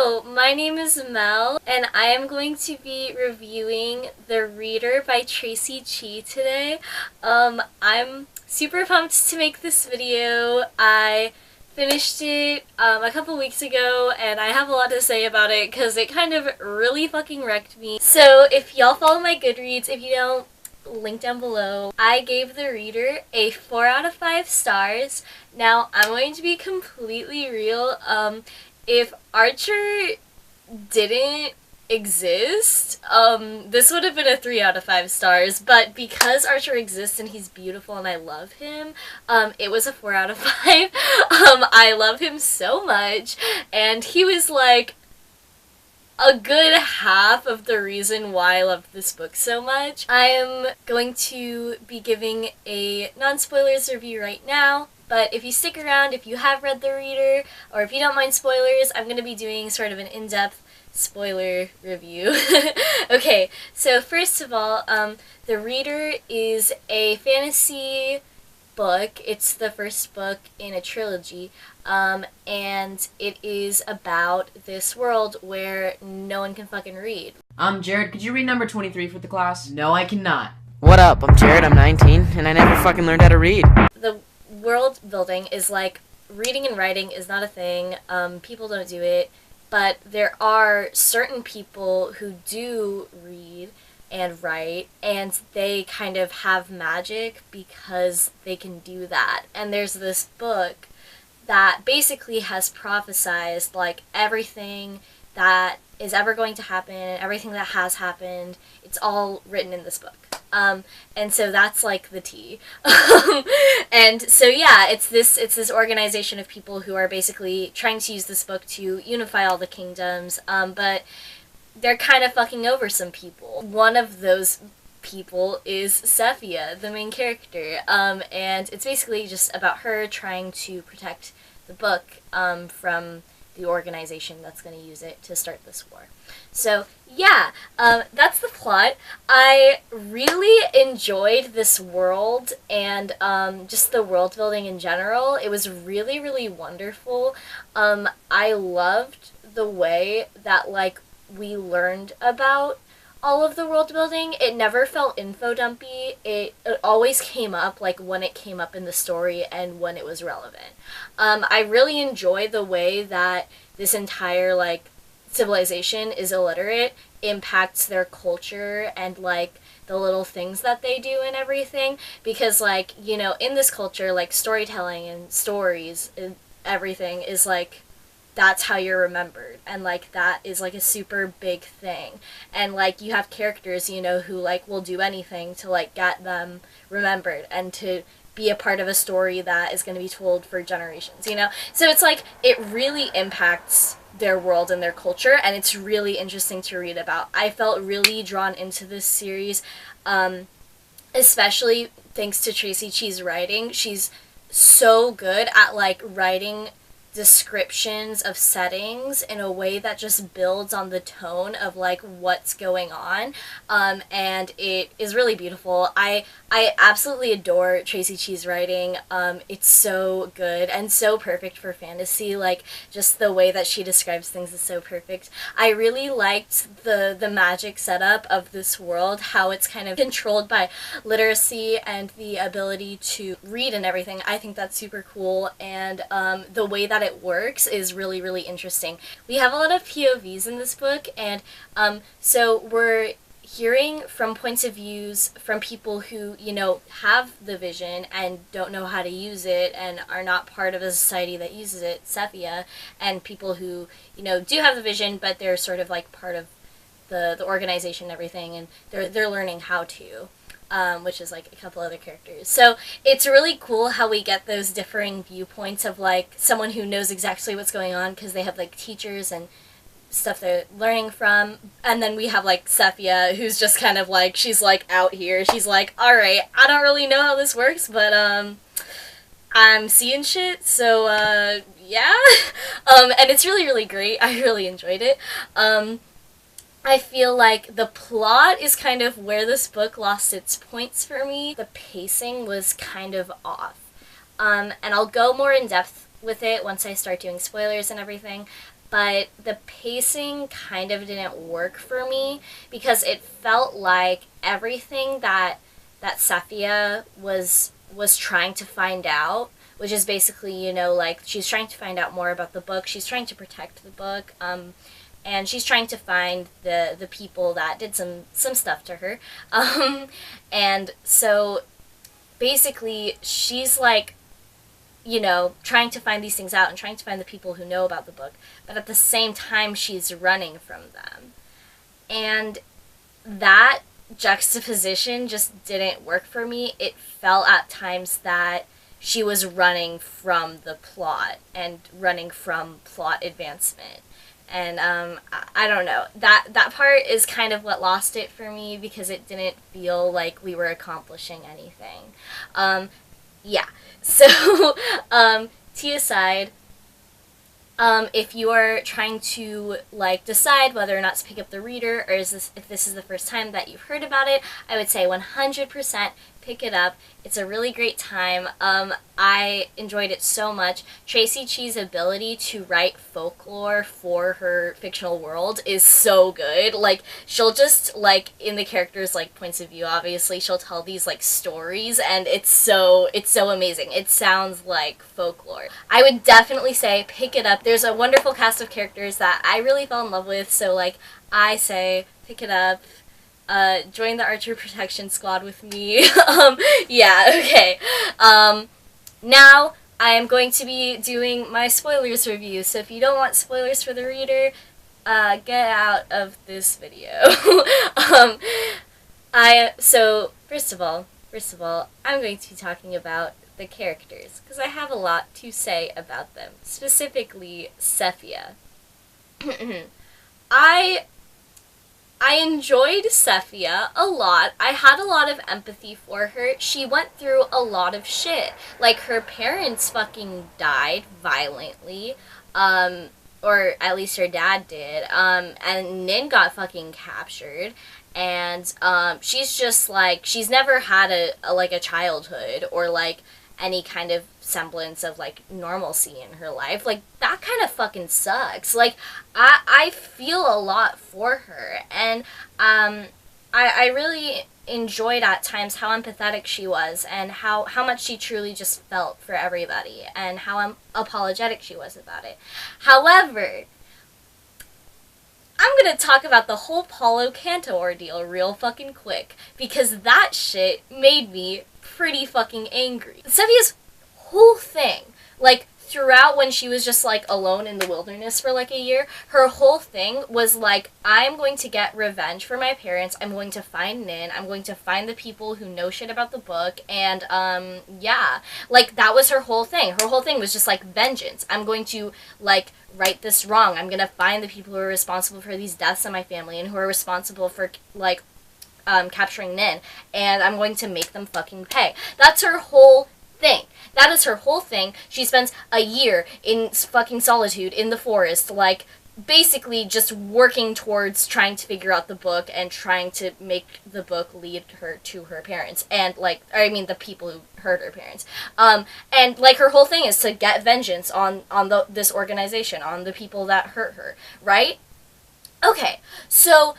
Hello, my name is Mel, and I am going to be reviewing The Reader by Chee today. I'm super pumped to make this video. I finished it a couple weeks ago, and I have a lot to say about it because it kind of really fucking wrecked me. So if y'all follow my Goodreads, if you don't, link down below. I gave The Reader a 4 out of 5 stars. Now, I'm going to be completely real. If Archer didn't exist, this would have been a 3 out of 5 stars, but because Archer exists and he's beautiful and I love him, it was a 4 out of 5. I love him so much, and he was like a good half of the reason why I love this book so much. I am going to be giving a non-spoilers review right now, but if you stick around, if you have read The Reader, or if you don't mind spoilers, I'm going to be doing sort of an in-depth spoiler review. Okay, so first of all, The Reader is a fantasy book. It's the first book in a trilogy, and it is about this world where no one can fucking read. Jared, could you read number 23 for the class? No, I cannot. What up? I'm Jared, I'm 19, and I never fucking learned how to read. The world building is like, reading and writing is not a thing, people don't do it, but there are certain people who do read and write, and they kind of have magic because they can do that. And there's this book that basically has prophesized like everything that is ever going to happen, everything that has happened, it's all written in this book. And so that's like the tea. And so yeah, it's this organization of people who are basically trying to use this book to unify all the kingdoms, but they're kind of fucking over some people. One of those people is Sephia, the main character, and it's basically just about her trying to protect the book from the organization that's going to use it to start this war. So yeah, that's the plot. I really enjoyed this world and just the world building in general. It was really, really wonderful. I loved the way that like we learned about all of the world building. It never felt info dumpy. It always came up like when it came up in the story and when it was relevant. I really enjoy the way that this entire like civilization is illiterate, impacts their culture and like the little things that they do and everything, because like, you know, in this culture, like storytelling and stories and everything is like, that's how you're remembered, and like that is like a super big thing. And like you have characters, you know, who like will do anything to like get them remembered and to be a part of a story that is going to be told for generations, you know? So it's like it really impacts their world and their culture, and it's really interesting to read about. I felt really drawn into this series, especially thanks to Traci Chee's writing. She's so good at like writing descriptions of settings in a way that just builds on the tone of like what's going on, and it is really beautiful. I absolutely adore Traci Chee's writing. It's so good and so perfect for fantasy. Like just the way that she describes things is so perfect. I really liked the magic setup of this world, how it's kind of controlled by literacy and the ability to read and everything. I think that's super cool, and the way that it works is really, really interesting. We have a lot of POVs in this book, and so we're hearing from points of views from people who, you know, have the vision and don't know how to use it and are not part of a society that uses it, Sephia, and people who, you know, do have the vision but they're sort of like part of the organization and everything, and they're learning how to. Which is like a couple other characters. So it's really cool how we get those differing viewpoints of like someone who knows exactly what's going on because they have like teachers and stuff they're learning from, and then we have like Sephia, who's just kind of like, she's like out here, she's like, alright, I don't really know how this works, but I'm seeing shit, so yeah. And it's really, really great. I really enjoyed it. I feel like the plot is kind of where this book lost its points for me. The pacing was kind of off. And I'll go more in depth with it once I start doing spoilers and everything. but the pacing kind of didn't work for me because it felt like everything that Saphia was trying to find out, which is basically, you know, like, she's trying to find out more about the book, she's trying to protect the book, and she's trying to find the people that did some stuff to her, and so basically she's like, you know, trying to find these things out and trying to find the people who know about the book, but at the same time she's running from them. And that juxtaposition just didn't work for me. It felt at times that she was running from the plot and running from plot advancement. And I don't know. That part is kind of what lost it for me because it didn't feel like we were accomplishing anything. Yeah. So, tea aside, if you are trying to, like, decide whether or not to pick up the reader, or if this is the first time that you've heard about it, I would say 100% pick it up. It's a really great time. I enjoyed it so much. Traci Chee's ability to write folklore for her fictional world is so good. Like, she'll just, like, in the characters', like, points of view, obviously, she'll tell these, like, stories, and it's so amazing. It sounds like folklore. I would definitely say pick it up. There's a wonderful cast of characters that I really fell in love with, so, like, I say pick it up. Join the Archer Protection Squad with me. Yeah, okay. Now, I am going to be doing my spoilers review, so if you don't want spoilers for the reader, get out of this video. So, first of all, I'm going to be talking about the characters, because I have a lot to say about them, specifically Saphia. I enjoyed Saphia a lot. I had a lot of empathy for her. She went through a lot of shit. Like, her parents fucking died violently, or at least her dad did, and Nin got fucking captured, and, she's just, like, she's never had a childhood, or, like, any kind of semblance of, like, normalcy in her life. Like, that kind of fucking sucks. Like, I feel a lot for her, and, I really enjoyed at times how empathetic she was, and how much she truly just felt for everybody, and how apologetic she was about it. However, I'm gonna talk about the whole Paulo Canto ordeal real fucking quick, because that shit made me pretty fucking angry. Sephia's whole thing, like, throughout when she was just, like, alone in the wilderness for, like, a year, her whole thing was, like, I'm going to get revenge for my parents, I'm going to find Nin, I'm going to find the people who know shit about the book, and, yeah. Like, that was her whole thing. Her whole thing was just, like, vengeance. I'm going to, like, right this wrong. I'm gonna find the people who are responsible for these deaths in my family, and who are responsible for, like, capturing Nin, and I'm going to make them fucking pay. That's her whole thing. That is her whole thing. She spends a year in fucking solitude in the forest, like, basically just working towards trying to figure out the book and trying to make the book lead her to her parents, and, like, I mean, the people who hurt her parents. And, like, her whole thing is to get vengeance on this organization, on the people that hurt her, right? Okay, so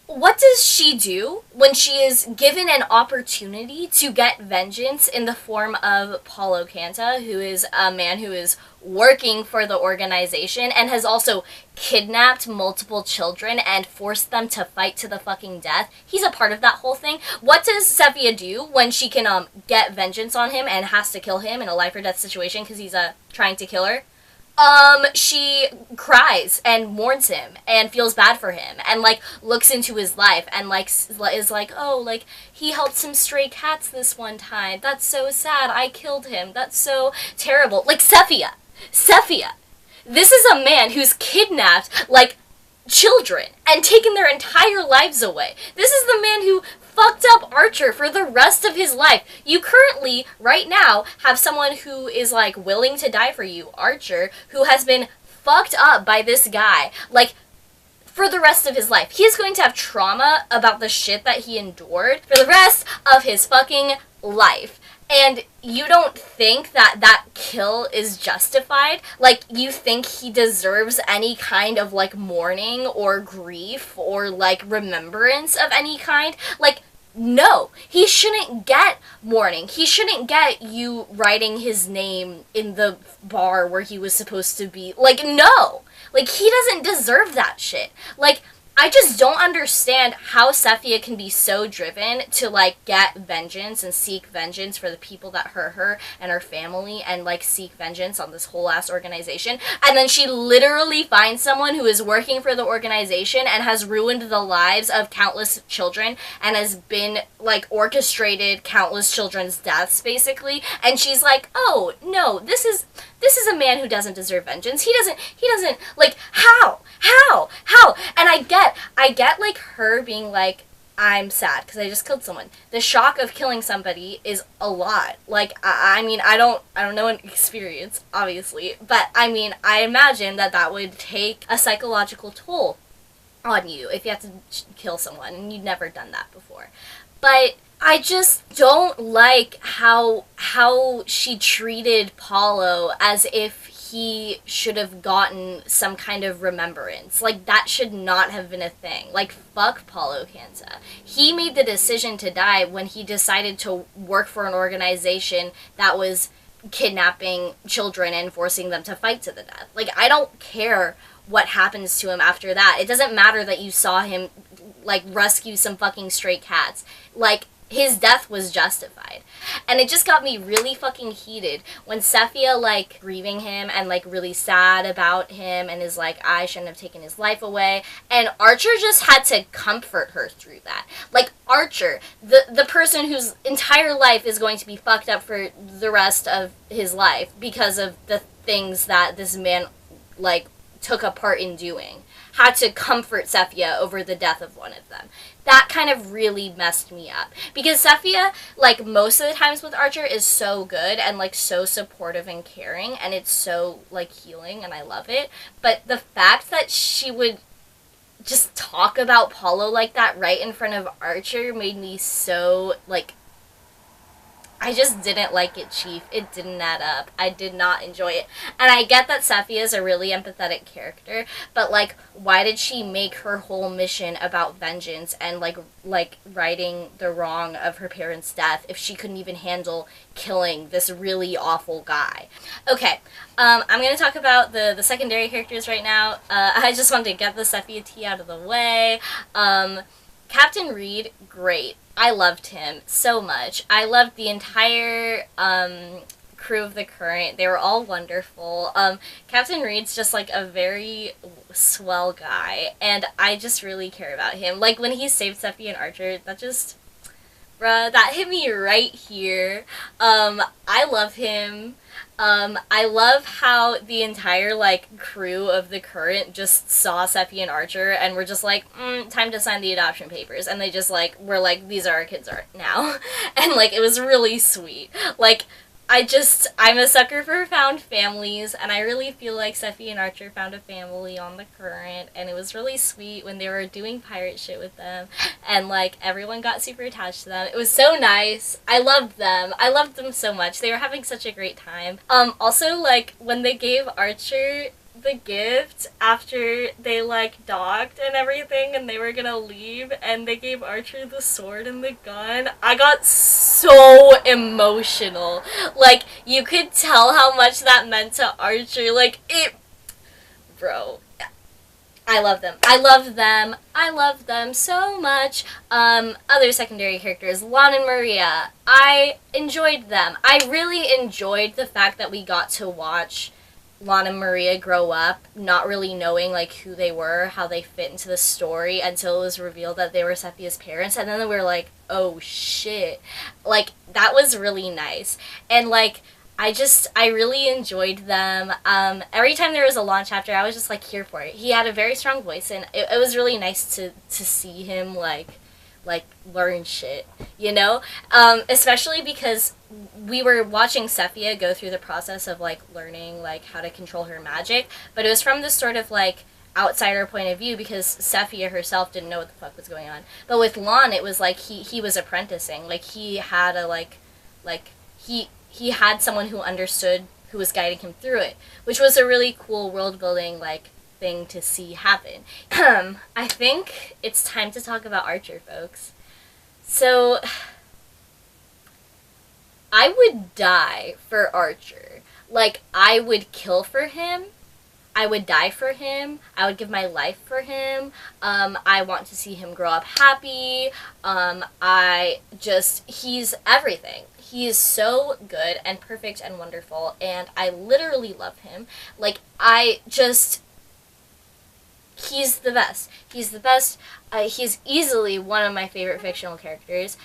what does she do when she is given an opportunity to get vengeance in the form of Paulo Canta, who is a man who is working for the organization and has also kidnapped multiple children and forced them to fight to the fucking death? He's a part of that whole thing. What does Saphia do when she can get vengeance on him and has to kill him in a life or death situation because he's trying to kill her? She cries and mourns him and feels bad for him and, like, looks into his life and, like, is like, oh, like, he helped some stray cats this one time. That's so sad. I killed him. That's so terrible. Like, Saphia. This is a man who's kidnapped, like, children and taken their entire lives away. This is the man who fucked up Archer for the rest of his life. You currently, right now, have someone who is, like, willing to die for you, Archer, who has been fucked up by this guy, like, for the rest of his life. He is going to have trauma about the shit that he endured for the rest of his fucking life. And you don't think that that kill is justified? Like, you think he deserves any kind of, like, mourning or grief or, like, remembrance of any kind? Like, no. He shouldn't get mourning. He shouldn't get you writing his name in the bar where he was supposed to be. Like, no. Like, he doesn't deserve that shit. Like, I just don't understand how Sephia can be so driven to, like, get vengeance and seek vengeance for the people that hurt her and her family and, like, seek vengeance on this whole ass organization. And then she literally finds someone who is working for the organization and has ruined the lives of countless children and has been, like, orchestrated countless children's deaths, basically. And she's like, oh, no, this is a man who doesn't deserve vengeance. He doesn't, like, how? And I get, like, her being like, I'm sad because I just killed someone. The shock of killing somebody is a lot. Like, I mean, I don't know an experience, obviously, but, I mean, I imagine that would take a psychological toll on you if you have to kill someone, and you've never done that before. But I just don't like how she treated Paulo as if he should have gotten some kind of remembrance. Like, that should not have been a thing. Like, fuck Paulo Canza. He made the decision to die when he decided to work for an organization that was kidnapping children and forcing them to fight to the death. Like, I don't care what happens to him after that. It doesn't matter that you saw him, like, rescue some fucking stray cats. Like, his death was justified. And it just got me really fucking heated when Sephia, like, grieving him and, like, really sad about him and is like, I shouldn't have taken his life away. And Archer just had to comfort her through that. Like, Archer, the person whose entire life is going to be fucked up for the rest of his life because of the things that this man, like, took a part in doing, had to comfort Sephia over the death of one of them. That kind of really messed me up. Because Sephia, like, most of the times with Archer is so good and, like, so supportive and caring, and it's so, like, healing, and I love it. But the fact that she would just talk about Paulo like that right in front of Archer made me so, like, I just didn't like it, Chief. It didn't add up. I did not enjoy it. And I get that Sephia is a really empathetic character, but, like, why did she make her whole mission about vengeance and, like righting the wrong of her parents' death if she couldn't even handle killing this really awful guy? Okay, I'm going to talk about the secondary characters right now. I just wanted to get the Sephia tea out of the way. Captain Reed, great. I loved him so much. I loved the entire crew of the Current. They were all wonderful. Captain Reed's just, like, a very swell guy, and I just really care about him. Like, when he saved Sephie and Archer, that just, bruh, that hit me right here. I love him. I love how the entire, like, crew of the Current just saw Sephie and Archer and were just like, time to sign the adoption papers. And they just, like, were like, these are our kids now. And, like, it was really sweet. Like, I'm a sucker for found families, and I really feel like Sephie and Archer found a family on the Current, and it was really sweet when they were doing pirate shit with them, and, like, everyone got super attached to them. It was so nice. I loved them. I loved them so much. They were having such a great time. Also, like, when they gave Archer the gift after they, like, docked and everything and they were gonna leave and they gave Archer the sword and the gun, I got so emotional. Like, you could tell how much that meant to Archer. Like, bro, I love them. I love them. I love them so much. Other secondary characters, Lon and Maria, I enjoyed them. I really enjoyed the fact that we got to watch Lon and Maria grow up, not really knowing, like, who they were, how they fit into the story, until it was revealed that they were Sephia's parents, and then we were like, oh shit. Like, that was really nice. And, like, I really enjoyed them. Every time there was a Lon chapter, I was just, like, here for it. He had a very strong voice, and it was really nice to see him, like, learn shit, you know? Especially because we were watching Sephia go through the process of, like, learning, like, how to control her magic, but it was from this sort of, like, outsider point of view because Sephia herself didn't know what the fuck was going on. But with Lon, it was like he was apprenticing. Like, he had a, he had someone who understood, who was guiding him through it, which was a really cool world building like thing to see happen. I think it's time to talk about Archer, folks. So I would die for Archer. Like, I would kill for him. I would die for him. I would give my life for him. I want to see him grow up happy. He's everything. He is so good and perfect and wonderful, and I literally love him. Like, he's the best. He's the best. He's easily one of my favorite fictional characters.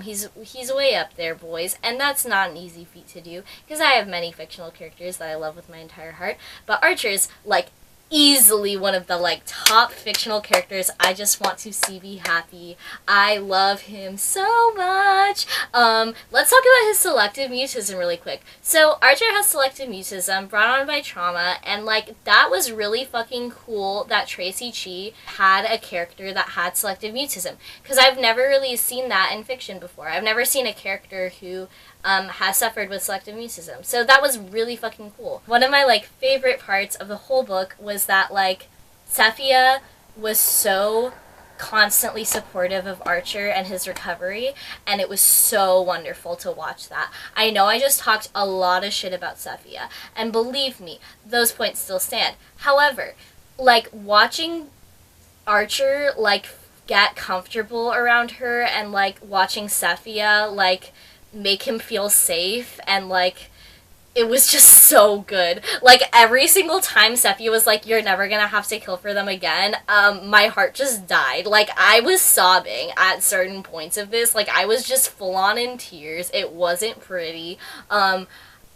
He's way up there, boys, and that's not an easy feat to do, because I have many fictional characters that I love with my entire heart, but Archer's, like, easily one of the, like, top fictional characters I just want to see be happy. I love him so much. Let's talk about his selective mutism really quick. So, Archer has selective mutism brought on by trauma, and, like, that was really fucking cool that Traci Chee had a character that had selective mutism, because I've never really seen that in fiction before. I've never seen a character who has suffered with selective mutism. So that was really fucking cool. One of my, like, favorite parts of the whole book was that, like, Safiya was so constantly supportive of Archer and his recovery, and it was so wonderful to watch that. I know I just talked a lot of shit about Safiya, and believe me, those points still stand. However, like, watching Archer, like, get comfortable around her, and, like, watching Safiya, like, make him feel safe, and, like, it was just so good. Like, every single time Safiya was like, you're never gonna have to kill for them again, my heart just died. Like, I was sobbing at certain points of this. Like, I was just full on in tears. It wasn't pretty.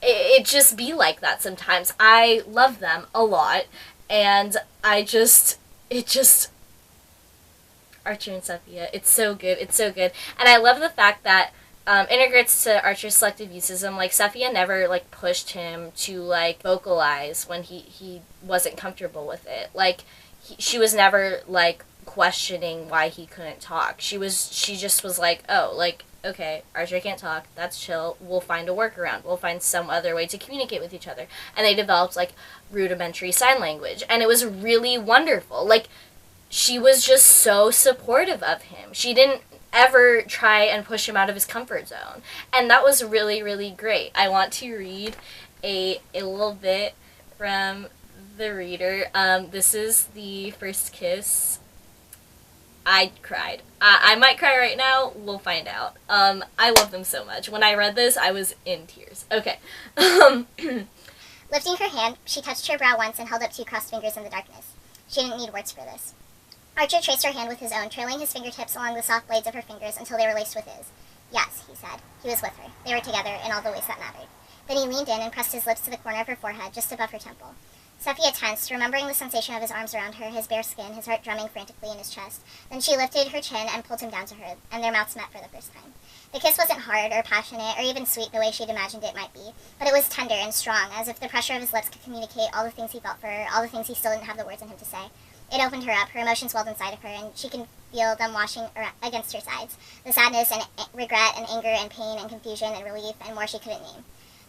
It just be like that sometimes. I love them a lot, and Archer and Safiya, it's so good, it's so good. And I love the fact that integrates to Archer's selective mutism. Like, Safiya never, like, pushed him to, like, vocalize when he wasn't comfortable with it. Like, she was never, like, questioning why he couldn't talk. She just was like, oh, like, okay, Archer can't talk, that's chill, we'll find a workaround, we'll find some other way to communicate with each other. And they developed, like, rudimentary sign language, and it was really wonderful. Like, she was just so supportive of him. She didn't ever try and push him out of his comfort zone. And that was really, really great. I want to read a little bit from the reader. This is the first kiss. I cried. I might cry right now. We'll find out. I love them so much. When I read this, I was in tears. Okay. Lifting her hand, she touched her brow once and held up two crossed fingers in the darkness. She didn't need words for this. Archer traced her hand with his own, trailing his fingertips along the soft blades of her fingers until they were laced with his. Yes, he said. He was with her. They were together in all the ways that mattered. Then he leaned in and pressed his lips to the corner of her forehead, just above her temple. Safiya tensed, remembering the sensation of his arms around her, his bare skin, his heart drumming frantically in his chest. Then she lifted her chin and pulled him down to her, and their mouths met for the first time. The kiss wasn't hard or passionate or even sweet the way she'd imagined it might be, but it was tender and strong, as if the pressure of his lips could communicate all the things he felt for her, all the things he still didn't have the words in him to say. It opened her up, her emotions welled inside of her, and she could feel them washing against her sides. The sadness and regret and anger and pain and confusion and relief and more she couldn't name.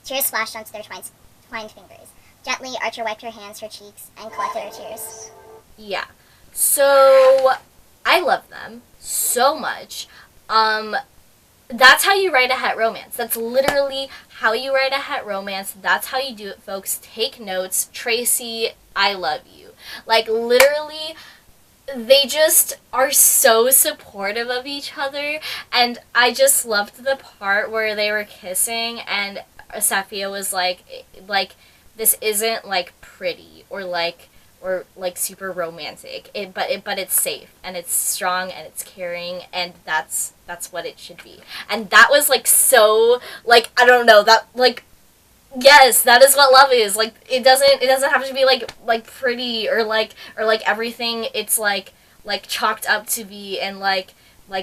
Tears splashed onto their twined fingers. Gently, Archer wiped her hands, her cheeks, and collected her tears. Yeah. So, I love them so much. That's how you write a het romance. That's literally how you write a het romance. That's how you do it, folks. Take notes. Traci, I love you. Like, literally, they just are so supportive of each other, and I just loved the part where they were kissing, and Safiya was like, this isn't, like, pretty, or super romantic, but it's safe, and it's strong, and it's caring, and that's what it should be. And that was, like, so, like, I don't know, that, like, yes, that is what love is. Like, it doesn't have to be like pretty or everything it's like chalked up to be, and like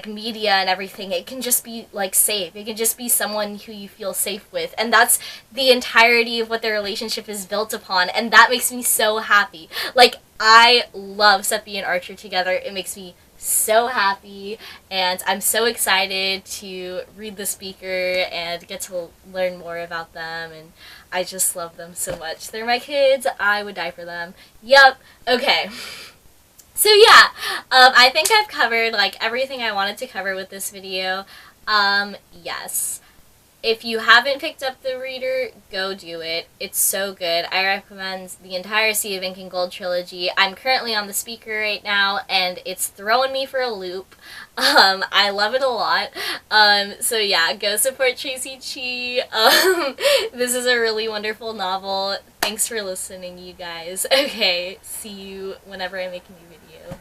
media and everything. It can just be, like, safe. It can just be someone who you feel safe with, and that's the entirety of what their relationship is built upon, and that makes me so happy. Like, I love Seppi and Archer together. It makes me so happy, and I'm so excited to read the speaker and get to learn more about them, and I just love them so much. They're my kids. I would die for them. Yep. Okay. So yeah, I think I've covered like everything I wanted to cover with this video. Yes. If you haven't picked up the reader, go do it. It's so good. I recommend the entire Sea of Ink and Gold trilogy. I'm currently on the speaker right now, and it's throwing me for a loop. I love it a lot. So yeah, go support Traci Chee. This is a really wonderful novel. Thanks for listening, you guys. Okay, see you whenever I make a new video.